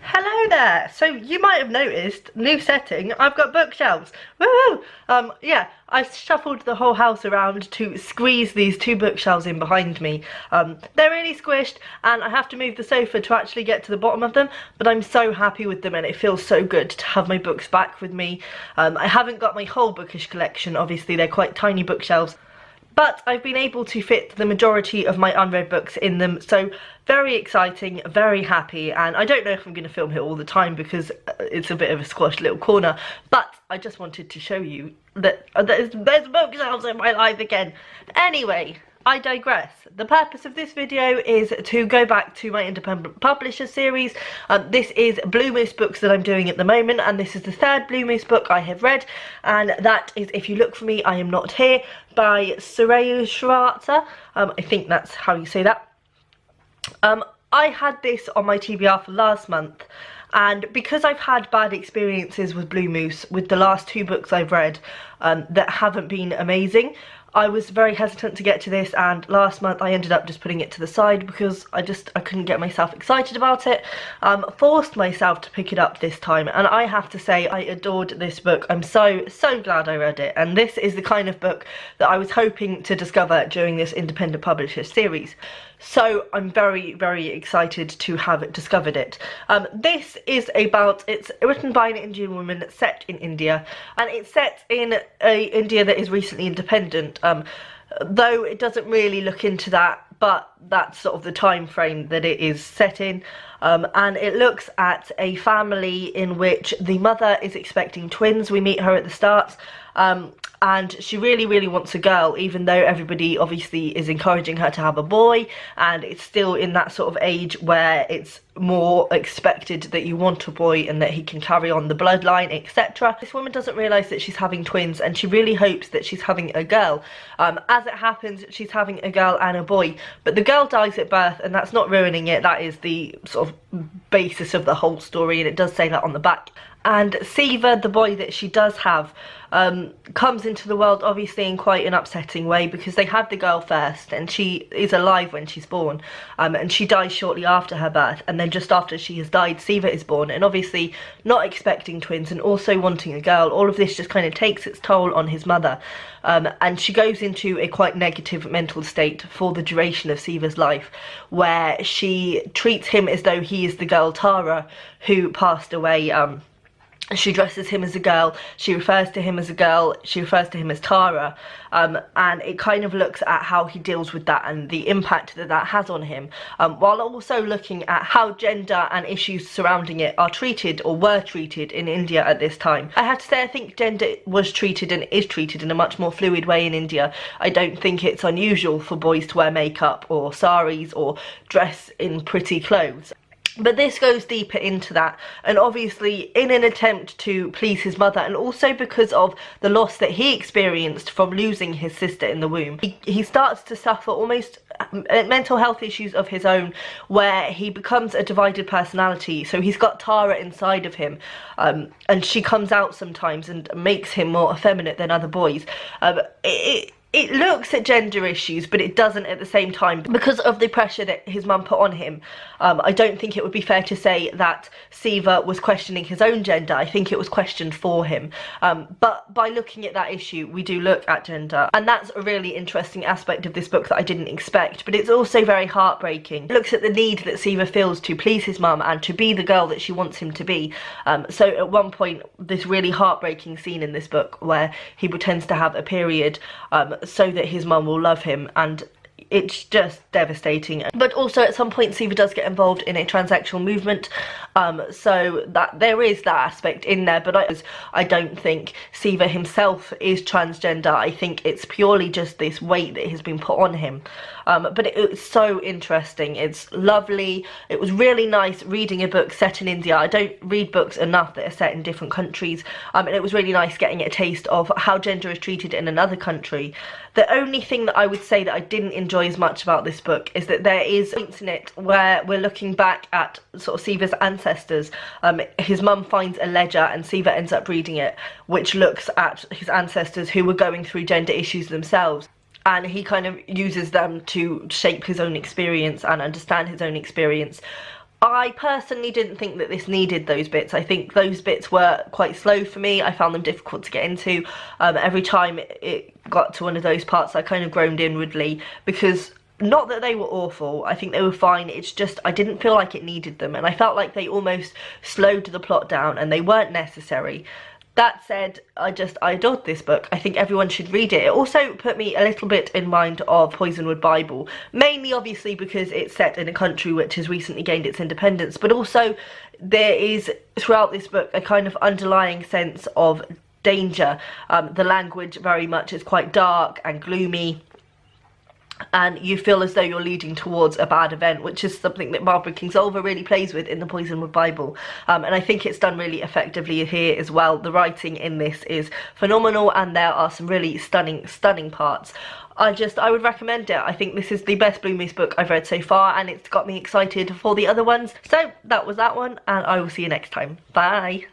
Hello there! So you might have noticed, new setting, I've got bookshelves. Woo! Yeah, I shuffled the whole house around to squeeze these two bookshelves in behind me. They're really squished and I have to move the sofa to actually get to the bottom of them, but I'm so happy with them and it feels so good to have my books back with me. I haven't got my whole bookish collection, obviously they're quite tiny bookshelves, but I've been able to fit the majority of my unread books in them, so very exciting, very happy, and I don't know if I'm going to film here all the time because it's a bit of a squashed little corner, but I just wanted to show you that there's bookshelves in my life again. Anyway, I digress. The purpose of this video is to go back to my independent publisher series. This is Bluemoose Books that I'm doing at the moment, and this is the third Bluemoose book I have read, and that is If You Look For Me, I Am Not Here by Surya Shrivastava. I think that's how you say that. I had this on my TBR for last month, and because I've had bad experiences with Bluemoose with the last two books I've read that haven't been amazing, I was very hesitant to get to this, and last month I ended up just putting it to the side because I couldn't get myself excited about it. Forced myself to pick it up this time, and I have to say I adored this book. I'm so glad I read it, and this is the kind of book that I was hoping to discover during this independent publisher series. So I'm very excited to have discovered it. This is it's written by an Indian woman set in India, and it's set in India that is recently independent, though it doesn't really look into that, but that's sort of the time frame that it is set in. And it looks at a family in which the mother is expecting twins. We meet her at the start, and she really wants a girl, even though everybody obviously is encouraging her to have a boy, and it's still in that sort of age where it's more expected that you want a boy and that he can carry on the bloodline, etc. This woman doesn't realise that she's having twins, and she really hopes that she's having a girl. As it happens, she's having a girl and a boy, but the girl dies at birth, and that's not ruining it. That is the sort of basis of the whole story, and it does say that on the back. And Siva, the boy that she does have, comes into the world obviously in quite an upsetting way, because they had the girl first and she is alive when she's born, and she dies shortly after her birth, and then just after she has died, Siva is born, and obviously not expecting twins and also wanting a girl, all of this just kind of takes its toll on his mother, and she goes into a quite negative mental state for the duration of Siva's life, where she treats him as though he is the girl Tara who passed away. She dresses him as a girl, she refers to him as a girl, she refers to him as Tara, and it kind of looks at how he deals with that and the impact that that has on him, while also looking at how gender and issues surrounding it are treated or were treated in India at this time. I have to say I think gender was treated and is treated in a much more fluid way in India. I don't think it's unusual for boys to wear makeup or saris or dress in pretty clothes. But this goes deeper into that, and obviously in an attempt to please his mother, and also because of the loss that he experienced from losing his sister in the womb, he starts to suffer almost mental health issues of his own, where he becomes a divided personality. So he's got Tara inside of him, and she comes out sometimes and makes him more effeminate than other boys. It looks at gender issues, but it doesn't at the same time, because of the pressure that his mum put on him. I don't think it would be fair to say that Siva was questioning his own gender. I think it was questioned for him. But by looking at that issue, we do look at gender, and that's a really interesting aspect of this book that I didn't expect, but it's also very heartbreaking. It looks at the need that Siva feels to please his mum and to be the girl that she wants him to be. So at one point, this really heartbreaking scene in this book where he pretends to have a period, so that his mum will love him, and it's just devastating. But also at some point Siva does get involved in a transsexual movement, so that there is that aspect in there, but I don't think Siva himself is transgender. I think it's purely just this weight that has been put on him. But it's so interesting, it's lovely. It was really nice reading a book set in India. I don't read books enough that are set in different countries, and it was really nice getting a taste of how gender is treated in another country. The only thing that I would say that I didn't enjoy as much about this book is that there is points in it where we're looking back at sort of Siva's ancestors. His mum finds a ledger and Siva ends up reading it, which looks at his ancestors who were going through gender issues themselves. And he kind of uses them to shape his own experience and understand his own experience. I personally didn't think that this needed those bits. I think those bits were quite slow for me. I found them difficult to get into. Every time it got to one of those parts, I kind of groaned inwardly, because not that they were awful, I think they were fine, it's just I didn't feel like it needed them, and I felt like they almost slowed the plot down and they weren't necessary. That said, I adored this book. I think everyone should read it. It also put me a little bit in mind of Poisonwood Bible, mainly obviously because it's set in a country which has recently gained its independence, but also there is throughout this book a kind of underlying sense of danger. The language very much is quite dark and gloomy, and you feel as though you're leading towards a bad event, which is something that Barbara Kingsolver really plays with in the Poisonwood Bible, and I think it's done really effectively here as well. The writing in this is phenomenal, and there are some really stunning parts. I would recommend it. I think this is the best Bluemoose book I've read so far, and it's got me excited for the other ones. So that was that one, and I will see you next time. Bye.